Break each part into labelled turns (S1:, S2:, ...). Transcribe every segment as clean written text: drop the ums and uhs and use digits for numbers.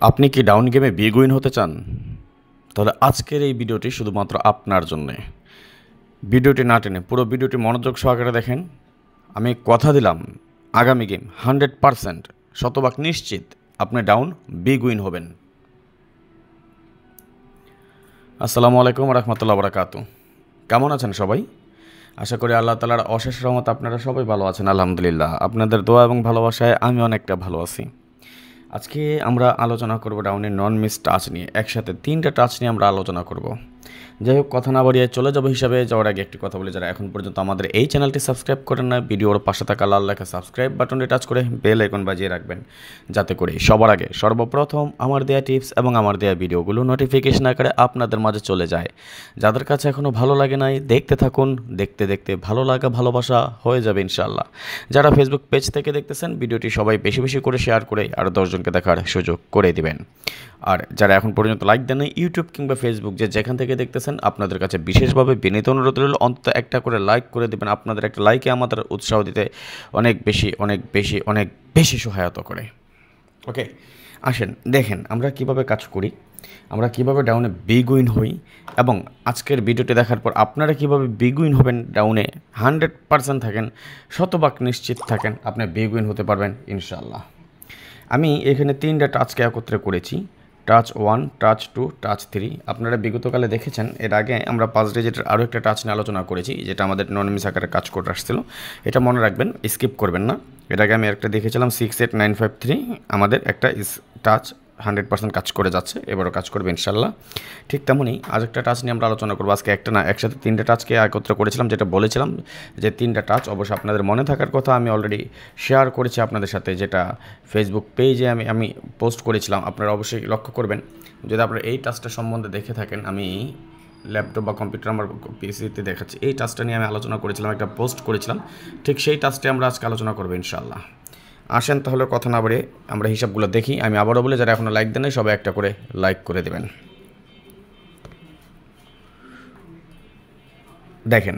S1: আপনি কি ডাউন গেমে বিগ উইন হতে চান? তাহলে আজকের এই ভিডিওটি শুধুমাত্র আপনার জন্যে। ভিডিওটি না টেনে পুরো ভিডিওটি মনোযোগ সহকারে দেখেন। আমি কথা দিলাম আগামী গেম 100% শতভাগ নিশ্চিত আপনি ডাউন বিগ উইন হবেন। আসসালামু আলাইকুম রহমতুল্লাহ বারাকাতু। কেমন আছেন সবাই? আশা করি আল্লাহ তাআলার অশেষ রহমত আপনারা সবাই ভালো আছেন। আলহামদুলিল্লাহ, আপনাদের দোয়া এবং ভালোবাসায় আমি অনেকটা ভালো আছি। আজকে আমরা আলোচনা করব ডাউনের নন মিস টাচ নিয়ে। একসাথে 3টা টাচ নিয়ে আমরা আলোচনা করব। যাই হোক, কথা না বাড়িয়ে চলে যাব হিসাবে যাওয়ার আগে একটি কথা বলে, যারা এখন পর্যন্ত আমাদের এই চ্যানেলটি সাবস্ক্রাইব করেন না, ভিডিওর পাশে থাকা লাল লেখা সাবস্ক্রাইব বাটনটি টাচ করে বেল আইকন বাজিয়ে রাখবেন, যাতে করে সবার আগে সর্বপ্রথম আমার দেয়া টিপস এবং আমার দেয়া ভিডিওগুলো নোটিফিকেশন আকারে আপনাদের মাঝে চলে যায়। যাদের কাছে এখনও ভালো লাগে নাই, দেখতে থাকুন, দেখতে দেখতে ভালো লাগা ভালোবাসা হয়ে যাবে ইনশাআল্লাহ। যারা ফেসবুক পেজ থেকে দেখতেছেন, ভিডিওটি সবাই বেশি বেশি করে শেয়ার করে আরও 10জনকে দেখার সুযোগ করে দিবেন। আর যারা এখন পর্যন্ত লাইক দেন নাই, ইউটিউব কিংবা ফেসবুক যেখান থেকে দেখতেছেন, আপনাদের কাছে বিশেষভাবে বিনীত অনুরোধ রইল, অন্তত একটা করে লাইক করে দেবেন। আপনাদের একটা লাইকে আমাদের উৎসাহ দিতে অনেক বেশি সহায়তা করে। ওকে, আসেন দেখেন আমরা কিভাবে কাজ করি, আমরা কিভাবে ডাউনে বিগ উইন হই, এবং আজকের ভিডিওটি দেখার পর আপনারা কিভাবে বিগ উইন হবেন। ডাউনে 100% থাকেন, শতভাগ নিশ্চিত থাকেন আপনি বিগ উইন হতে পারবেন ইনশাআল্লাহ। আমি এখানে 3টা টাচকে একত্রে করেছি, টাচ 1, টাচ 2, টাচ 3। আপনারা বিগতকালে দেখেছেন, এর আগে আমরা 5 ডিজিটের আরও একটা টাচ নিয়ে আলোচনা করেছি, যেটা আমাদের নন মিস আকারে কাজ করে আসছিল। এটা মনে রাখবেন, স্কিপ করবেন না। এর আগে আমি একটা দেখেছিলাম 68953, আমাদের একটা টাচ 100% কাজ করে যাচ্ছে, এবারও কাজ করবে ইনশাল্লাহ। ঠিক তেমনই আরেকটা টাচ নিয়ে আমরা আলোচনা করবো আজকে। একটা না, একসাথে 3টা টাচকে একত্র করেছিলাম, যেটা বলেছিলাম যে 3টা টাচ অবশ্যই আপনাদের মনে থাকার কথা। আমি অলরেডি শেয়ার করেছি আপনাদের সাথে, যেটা ফেসবুক পেজে আমি পোস্ট করেছিলাম। আপনারা অবশ্যই লক্ষ্য করবেন, যদি আপনারা এই টাচটা সম্বন্ধে দেখে থাকেন। আমি ল্যাপটপ বা কম্পিউটার আমার পিসিতে দেখাচ্ছি, এই টাচটা নিয়ে আমি আলোচনা করেছিলাম, একটা পোস্ট করেছিলাম। ঠিক সেই টাচটি আমরা আজকে আলোচনা করবো ইনশাআল্লাহ। আসেন তাহলে কথা না বাড়িয়ে আমরা হিসাবগুলো দেখি। আমি আবারও বলে, যারা এখনও লাইক দেন নাই, সবাই একটা করে লাইক করে দেবেন। দেখেন,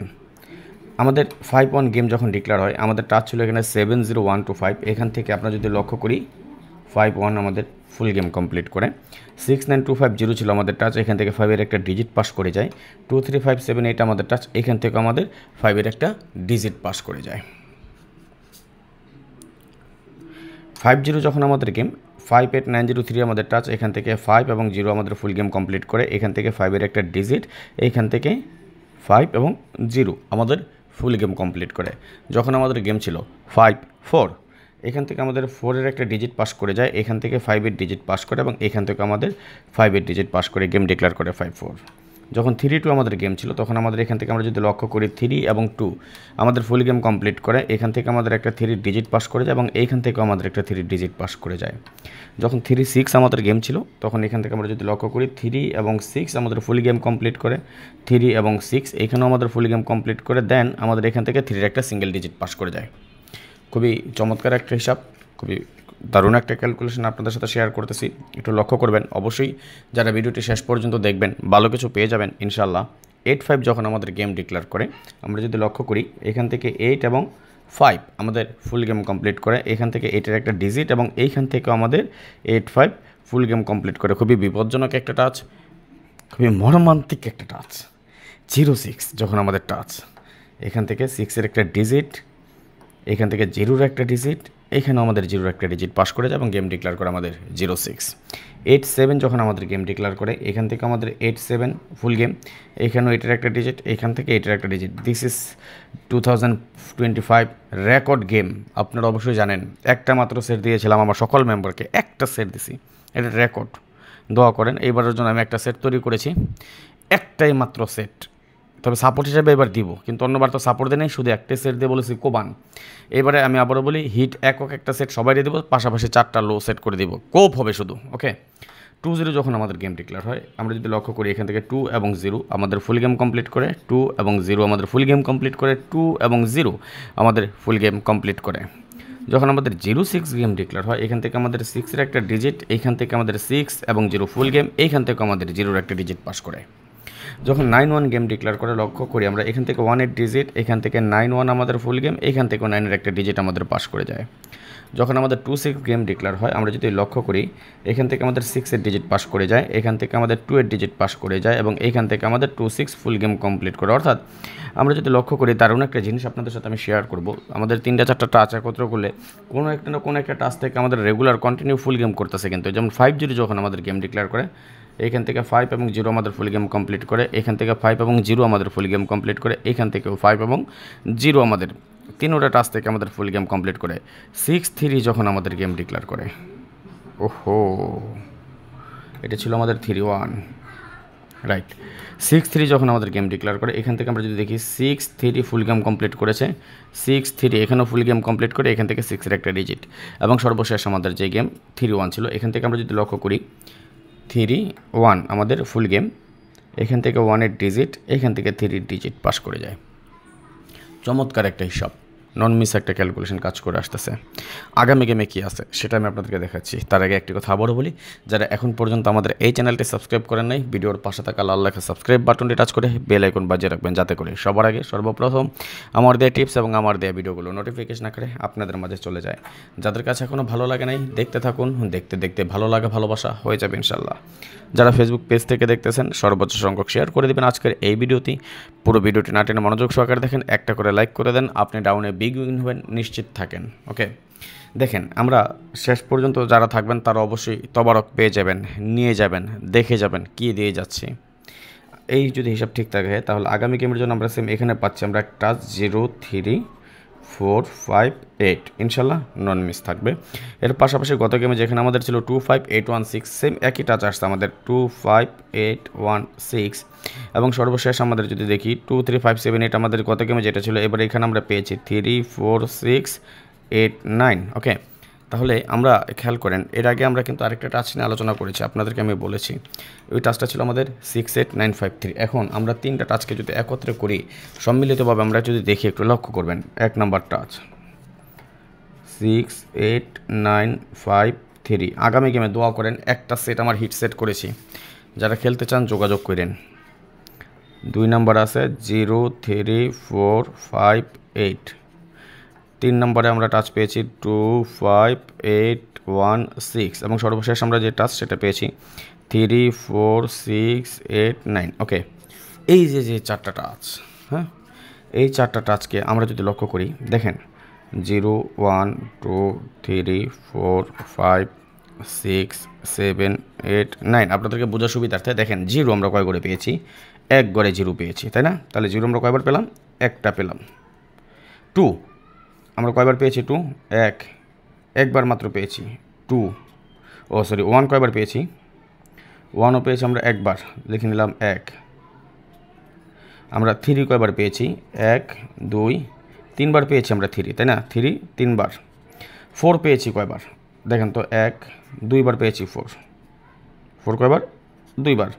S1: আমাদের 5-1 গেম যখন ডিক্লেয়ার হয়, আমাদের টাচ ছিল এখানে 70125। এখান থেকে আপনারা যদি লক্ষ্য করি, 5-1 আমাদের ফুল গেম কমপ্লিট করে। 69250 ছিল আমাদের টাচ, এখান থেকে 5-এর একটা ডিজিট পাস করে যায়। 23578 আমাদের টাচ, এখান থেকে আমাদের 5-এর একটা ডিজিট পাস করে যায়। 50 যখন আমাদের গেম, 58903 আমাদের টাচ, এখান থেকে 5 এবং 0 আমাদের ফুল গেম কমপ্লিট করে। এখান থেকে 5-এর একটা ডিজিট, এইখান থেকে 5 এবং 0 আমাদের ফুল গেম কমপ্লিট করে। যখন আমাদের গেম ছিল 5-4, এখান থেকে আমাদের 4-এর একটা ডিজিট পাস করে যায়, এখান থেকে 5-এর ডিজিট পাস করে, এবং এখান থেকে আমাদের 5-এর ডিজিট পাস করে গেম ডিক্লেয়ার করে 5-4। যখন 3-2 আমাদের গেম ছিল, তখন আমাদের এখান থেকে আমরা যদি লক্ষ্য করি, 3 এবং 2 আমাদের ফুল গেম কমপ্লিট করে। এখান থেকে আমাদের একটা 3 ডিজিট পাস করে যায়, এবং এইখান থেকেও আমাদের একটা 3 ডিজিট পাস করে যায়। যখন 3-6 আমাদের গেম ছিল, তখন এখান থেকে আমরা যদি লক্ষ্য করি, 3 এবং 6 আমাদের ফুল গেম কমপ্লিট করে। 3 এবং 6 এখানেও আমাদের ফুল গেম কমপ্লিট করে, দেন আমাদের এখান থেকে 3-এর একটা সিঙ্গেল ডিজিট পাস করে যায়। খুবই চমৎকার একটা হিসাব, খুবই দারুণ একটা ক্যালকুলেশন আপনাদের সাথে শেয়ার করতেছি, একটু লক্ষ্য করবেন। অবশ্যই যারা ভিডিওটি শেষ পর্যন্ত দেখবেন, ভালো কিছু পেয়ে যাবেন ইনশাআল্লাহ। 8-5 যখন আমাদের গেম ডিক্লেয়ার করে, আমরা যদি লক্ষ্য করি, এখান থেকে 8 এবং 5 আমাদের ফুল গেম কমপ্লিট করে। এখান থেকে 8-এর একটা ডিজিট, এবং এইখান থেকেও আমাদের 8-5 ফুল গেম কমপ্লিট করে। খুবই বিপজ্জনক একটা টাচ, খুবই মর্মান্তিক একটা টাচ। 0-6 যখন আমাদের টাচ, এখান থেকে 6-এর একটা ডিজিট, এখান থেকে 0-এর একটা ডিজিট, এখানেও আমাদের 0-এর একটা ডিজিট পাস করে যায় এবং গেম ডিক্লেয়ার করে আমাদের 0-6। 8-7 যখন আমাদের গেম ডিক্লেয়ার করে, এখান থেকে আমাদের 8-7 ফুল গেম, এখানেও 8-এর একটা ডিজিট, এখান থেকে 8-এর একটা digit. This is 2025 record game. আপনারা অবশ্যই জানেন, একটা মাত্র সেট দিয়েছিলাম আমার সকল মেম্বারকে, একটা সেট দিছি, এটা রেকর্ড। দোয়া করেন, এইবারের জন্য আমি একটা সেট তৈরি করেছি, একটাই মাত্র সেট। তবে সাপোর্ট হিসেবে এবার দিব, কিন্তু অন্যবার তো সাপোর্ট দেয় নেই, শুধু একটাই সেট দিয়ে বলেছি কোবান। এবারে আমি আবারও বলি, হিট একক একটা সেট সবাই দিয়ে দেবো, পাশাপাশি 4টা লো সেট করে দিব, কোপ হবে শুধু। ওকে, 2-0 যখন আমাদের গেম ডিক্লেয়ার হয়, আমরা যদি লক্ষ্য করি, এখান থেকে 2 এবং 0 আমাদের ফুল গেম কমপ্লিট করে। 2 এবং 0 আমাদের ফুল গেম কমপ্লিট করে। 2 এবং 0 আমাদের ফুল গেম কমপ্লিট করে। যখন আমাদের 0-6 গেম ডিক্লেয়ার হয়, এখান থেকে আমাদের 6-এর একটা ডিজিট, এইখান থেকে আমাদের 6 এবং 0 ফুল গেম, এইখান থেকে আমাদের 0-এর একটা ডিজিট পাস করে। যখন 9-1 গেম ডিক্লেয়ার করে, লক্ষ্য করি আমরা, এখান থেকে 1-এর ডিজিট, এখান থেকে 9-1 আমাদের ফুল গেম, এখান থেকেও 9-এর একটা ডিজিট আমাদের পাস করে যায়। যখন আমাদের 2-6 গেম ডিক্লেয়ার হয়, আমরা যদি লক্ষ্য করি এখান থেকে আমাদের 6-এর ডিজিট পাস করে যায়, এখান থেকে আমাদের 2-এর ডিজিট পাস করে যায় এবং এইখান থেকে আমাদের 2-6 ফুল গেম কমপ্লিট করে। অর্থাৎ আমরা যদি লক্ষ্য করি, দারুণ একটা জিনিস আপনাদের সাথে আমি শেয়ার করব। আমাদের 3-4টা টাচ একত্র করলে কোনো একটা না কোনো একটা টাচ থেকে আমাদের রেগুলার কন্টিনিউ ফুল গেম করতেছে। কিন্তু যেমন 5-0 যখন আমাদের গেম ডিক্লেয়ার করে, এখান থেকে 5 এবং 0 আমাদের ফুল গেম কমপ্লিট করে, এখান থেকে 5 এবং 0 আমাদের ফুল গেম কমপ্লিট করে, এখান থেকেও 5 এবং 0 আমাদের তিনোটা টাচ থেকে আমাদের ফুল গেম কমপ্লিট করে। 6-3 যখন আমাদের গেম ডিক্লেয়ার করে, ওহো, এটা ছিল আমাদের 3-1, রাইট। 6-3 যখন আমাদের গেম ডিক্লেয়ার করে, এখান থেকে আমরা যদি দেখি 6-3 ফুল গেম কমপ্লিট করেছে, 6-3 এখানেও ফুল গেম কমপ্লিট করে, এখান থেকে 6-এর একটা ডিজিট এবং সর্বশেষ আমাদের যে গেম 3-1 ছিল, এখান থেকে আমরা যদি লক্ষ্য করি 3-1 আমাদের ফুল গেম, এখান থেকে 1-এর ডিজিট, এখান থেকে 3-এর ডিজিট পাস করে যায়। চমৎকার একটা হিসাব, নন মিস একটা ক্যালকুলেশন কাজ করে আসতেছে। আগামী গেমে কী আছে সেটা আমি আপনাদেরকে দেখাচ্ছি। তার আগে একটি কথা আবারও বলি, যারা এখন পর্যন্ত আমাদের এই চ্যানেলটি সাবস্ক্রাইব করেন নাই, ভিডিওর পাশে থাকা লাল লেখা সাবস্ক্রাইব বাটনটি টাচ করে বেল আইকন বাজিয়ে রাখবেন, যাতে করে সবার আগে সর্বপ্রথম আমার দেওয়া টিপস এবং আমার দেওয়া ভিডিওগুলো নোটিফিকেশন আকারে আপনাদের মাঝে চলে যায়। যাদের কাছে এখনও ভালো লাগে নাই, দেখতে থাকুন, দেখতে দেখতে ভালো লাগা ভালোবাসা হয়ে যাবে ইনশাল্লাহ। যারা ফেসবুক পেজ থেকে দেখতেছেন, সর্বোচ্চ সংখ্যক শেয়ার করে দেবেন আজকের এই ভিডিওটি। পুরো ভিডিওটি না টেনে মনোযোগ সহকারে দেখেন, একটা করে লাইক করে দেন, আপনি ডাউনে বিগ উইন হবেন নিশ্চিত থাকেন। ওকে, দেখেন আমরা শেষ পর্যন্ত যারা থাকবেন তারা অবশ্যই তবারক পেয়ে যাবেন, নিয়ে যাবেন, দেখে যাবেন কী দিয়ে যাচ্ছি। এই যদি হিসাব ঠিক থাকে তাহলে আগামী গেমের জন্য আমরা সেম এখানে পাচ্ছি আমরা একটা 0, 3, 4, 5, 8 ইনশাল্লাহ নন মিস থাকবে। এর পাশাপাশি গত গেমে যেখানে আমাদের ছিল 2, 5, 8, 1, 6 সেম একই টাচ আসছে আমাদের 2, 5, 8, 1, 6 এবং সর্বশেষ আমাদের যদি দেখি 2, 3, 5, 7, 8 আমাদের গত গেমে যেটা ছিল, এবার এখানে আমরা পেয়েছি 3, 4, 6, 8, 9। ওকে, তাহলে আমরা খেয়াল করেন, এর আগে আমরা কিন্তু আরেকটা টাচ নিয়ে আলোচনা করেছি, আপনাদেরকে আমি বলেছি ওই টাচটা ছিল আমাদের 6, 8, 9, 5, 3। এখন আমরা তিনটা টাচকে যদি একত্রে করি সম্মিলিতভাবে, আমরা যদি দেখি একটু লক্ষ্য করবেন, 1 নাম্বার টাচ 6, 8, 9, 5, 3। আগামী গেমে দোয়া করেন একটা সেট আমার হিট সেট করেছি, যারা খেলতে চান যোগাযোগ করেন। 2 নাম্বার আছে 0, 3, 4, 5, 8। 3 নম্বরে আমরা টাচ পেয়েছি 2, 5, 8, 1, 6 এবং সর্বশেষ আমরা যে টাচ সেটা পেয়েছি 3, 4, 6, 8, 9। ওকে, এই যে চারটা টাচ, হ্যাঁ, এই চারটা টাচকে আমরা যদি লক্ষ্য করি, দেখেন 0, 1, 2, 3, 4, 5, 6, 7, 8, 9। আপনাদেরকে বোঝার সুবিধার্থে দেখেন 0 আমরা কয় করে পেয়েছি, 1 গড়ে 0 পেয়েছি, তাই না? তাহলে 0 আমরা কয়বার পেলাম, একটা পেলাম। 2 আমরা কয়বার পেয়েছি, 2 একবার মাত্র পেয়েছি 2। 1 কয়বার পেয়েছি, 1ও পেয়েছি আমরা একবার, লিখে নিলাম 1। আমরা 3 কয়বার পেয়েছি, 1, 2, 3বার পেয়েছি আমরা 3, তাই না? 3 3বার। 4 পেয়েছি কয়বার, দেখেন তো 1, 2বার পেয়েছি 4 কয়বার, 2বার।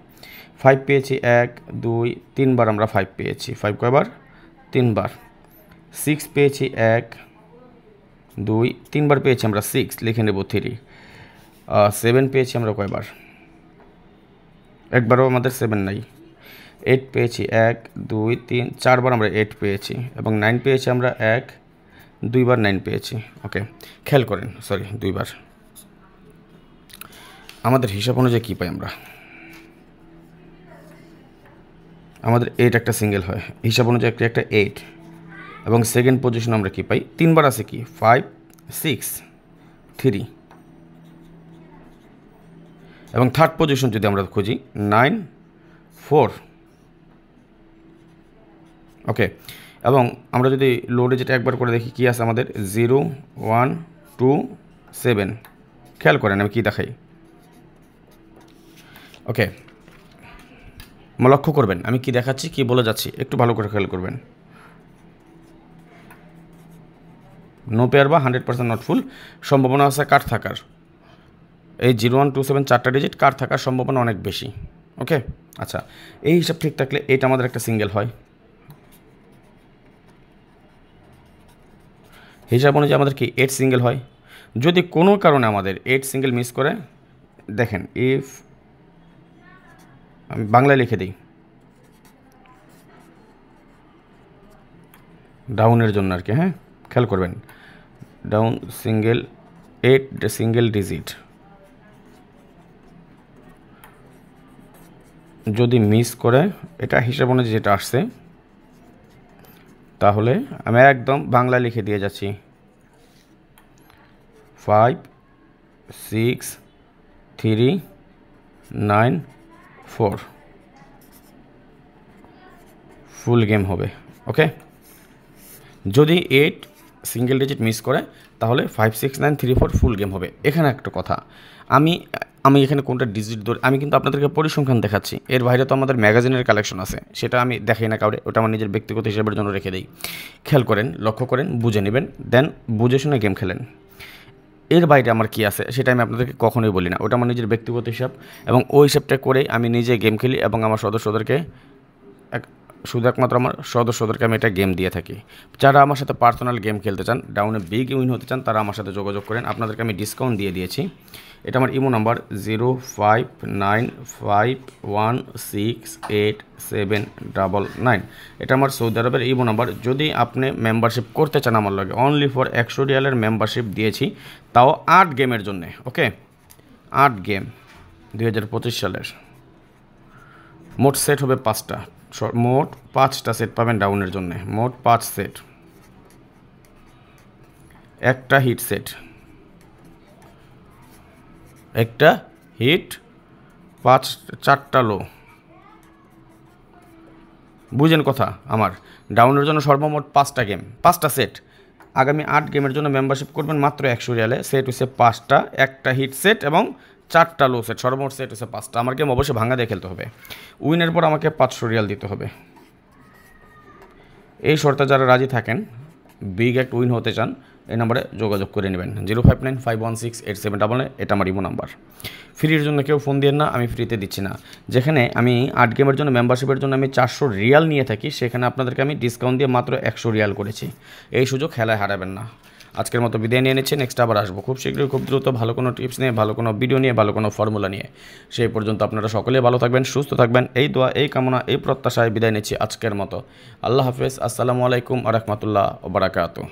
S1: 5 পেয়েছি 1, 2, 3বার আমরা 5 পেয়েছি, 5 কয়বার, 3বার। 6 পেয়েছি 1, 2, 3বার পেয়েছি আমরা 6, লিখে নেব 3। 7 পেয়েছি আমরা কয়বার, একবারও আমাদের 7 নাই। 8 পেয়েছি 1, 2, 3, 4বার আমরা 8 পেয়েছি এবং 9 পেয়েছি আমরা 1, 2বার 9 পেয়েছি। ওকে, খেয়াল করেন, সরি 2বার। আমাদের হিসাব অনুযায়ী কী পাই আমরা, আমাদের 8 একটা সিঙ্গেল হয়, হিসাব অনুযায়ী একটা 8 এবং সেকেন্ড পজিশন আমরা কী পাই, 3বার আছে কি 5, 6, 3 এবং থার্ড পজিশন যদি আমরা খুঁজি 9, 4। ওকে, এবং আমরা যদি লো ডিজিট একবার করে দেখি কী আছে আমাদের 0, 1, 2, 7। খেয়াল করেন আমি কী দেখাই। ওকে, লক্ষ্য করবেন আমি কি দেখাচ্ছি, কি বলে যাচ্ছি, একটু ভালো করে খেয়াল করবেন। নো পেয়ার বা 100% নট ফুল সম্ভাবনা আছে কাট থাকার। এই 0, 1, 2, 7 চারটা ডিজিট কাট থাকার সম্ভাবনা অনেক বেশি। ওকে, আচ্ছা, এই হিসাব ঠিক থাকলে এটা আমাদের একটা সিঙ্গেল হয়। হিসাব অনুযায়ী আমাদের কি 8 সিঙ্গেল হয়। যদি কোনো কারণে আমাদের 8 সিঙ্গেল মিস করে, দেখেন ইফ আমি বাংলায় লিখে দিই ডাউনের জন্য আর কি, হ্যাঁ খেয়াল করবেন, ডাউন সিঙ্গেল 8 সিঙ্গেল ডিজিট যদি মিস করে, এটা হিসাব অনুযায়ী যেটা আসছে, তাহলে আমি একদম বাংলা লিখে দিয়ে যাচ্ছি 5 6 3 9 4 ফুল গেম হবে। ওকে, যদি 8 সিঙ্গেল ডিজিট মিস করে তাহলে 5 6 9 3 4 ফুল গেম হবে। এখানে একটা কথা, আমি এখানে কোনটা ডিজিট ধরে আমি কিন্তু আপনাদেরকে পরিসংখ্যান দেখাচ্ছি, এর বাইরে তো আমাদের ম্যাগাজিনের কালেকশন আছে, সেটা আমি দেখাই না কাউরে, ওটা আমার নিজের ব্যক্তিগত হিসাবের জন্য রেখে দিই। খেয়াল করেন, লক্ষ্য করেন, বুঝে নেবেন, দেন বুঝে শুনে গেম খেলেন। এর বাইরে আমার কি আছে সেটা আমি আপনাদেরকে কখনোই বলি না, ওটা আমার নিজের ব্যক্তিগত হিসাব, এবং ওই হিসাবটা করে আমি নিজে গেম খেলি এবং আমার সদস্যদেরকে শুধু একমাত্র আমার সদস্যদেরকে আমি এটা গেম দিয়ে থাকি। যারা আমার সাথে পার্সোনাল গেম খেলতে চান, ডাউনে বিগ উইন হতে চান, তারা আমার সাথে যোগাযোগ করেন, আপনাদেরকে আমি ডিসকাউন্ট দিয়ে দিয়েছি। এটা আমার ইমো নাম্বার 0595168799। এটা আমার সৌদি আরবের ইমো নাম্বার। যদি আপনি মেম্বারশিপ করতে চান আমার লগে, অনলি ফর 100 রিয়ালের মেম্বারশিপ দিয়েছি, তাও 8 গেমের জন্যে। ওকে, 8 গেম 2025 সালের। মোট সেট হবে 5টা, মোট 5টা সেট পাবেন ডাউনের জন্য, মোট 5 সেট, একটা হিট সেট, একটা হিট, 4টা লো। বুঝেন কথা আমার, ডাউনের জন্য সর্বমোট 5টা গেম, 5টা সেট। আগামী 8 গেমের জন্য মেম্বারশিপ করবেন মাত্র 100 রিয়ালে। সেট হচ্ছে 5টা, একটা হিট সেট এবং 4টা লো সেট, সর্বমোট সেট হচ্ছে 5টা। আমার গেম অবশ্যই ভাঙা দিয়ে খেলতে হবে। উইনের পর আমাকে 500 রিয়াল দিতে হবে। এই শর্তে যারা রাজি থাকেন, বিগ একটা উইন হতে চান, এই নাম্বারে যোগাযোগ করে নেবেন 0595168799। এটা আমার ইমো নাম্বার। ফ্রির জন্য কেউ ফোন দিয়ে না, আমি ফ্রিতে দিচ্ছি না। যেখানে আমি 8 গেমের জন্য মেম্বারশিপের জন্য আমি 400 রিয়াল নিয়ে থাকি, সেখানে আপনাদেরকে আমি ডিসকাউন্ট দিয়ে মাত্র 100 রিয়াল করেছি। এই সুযোগ খেলায় হারাবেন না। আজকের মতো বিদায় নিয়ে নিচ্ছি, নেক্সট আবার আসবো খুব শীঘ্রই, খুব দ্রুত, ভালো কোনো টিপস নিয়ে, ভালো কোনো ভিডিও নিয়ে, ভালো কোনো ফর্মুলা নিয়ে। সেই পর্যন্ত আপনারা সকলেই ভালো থাকবেন, সুস্থ থাকবেন, এই দোয়া, এই কামনা, এই প্রত্যাশায় বিদায় নিচ্ছি আজকের মতো। আল্লাহ হাফেজ, আসসালামু আলাইকুম ওয়া রাহমাতুল্লাহি ওয়া বারাকাতুহু।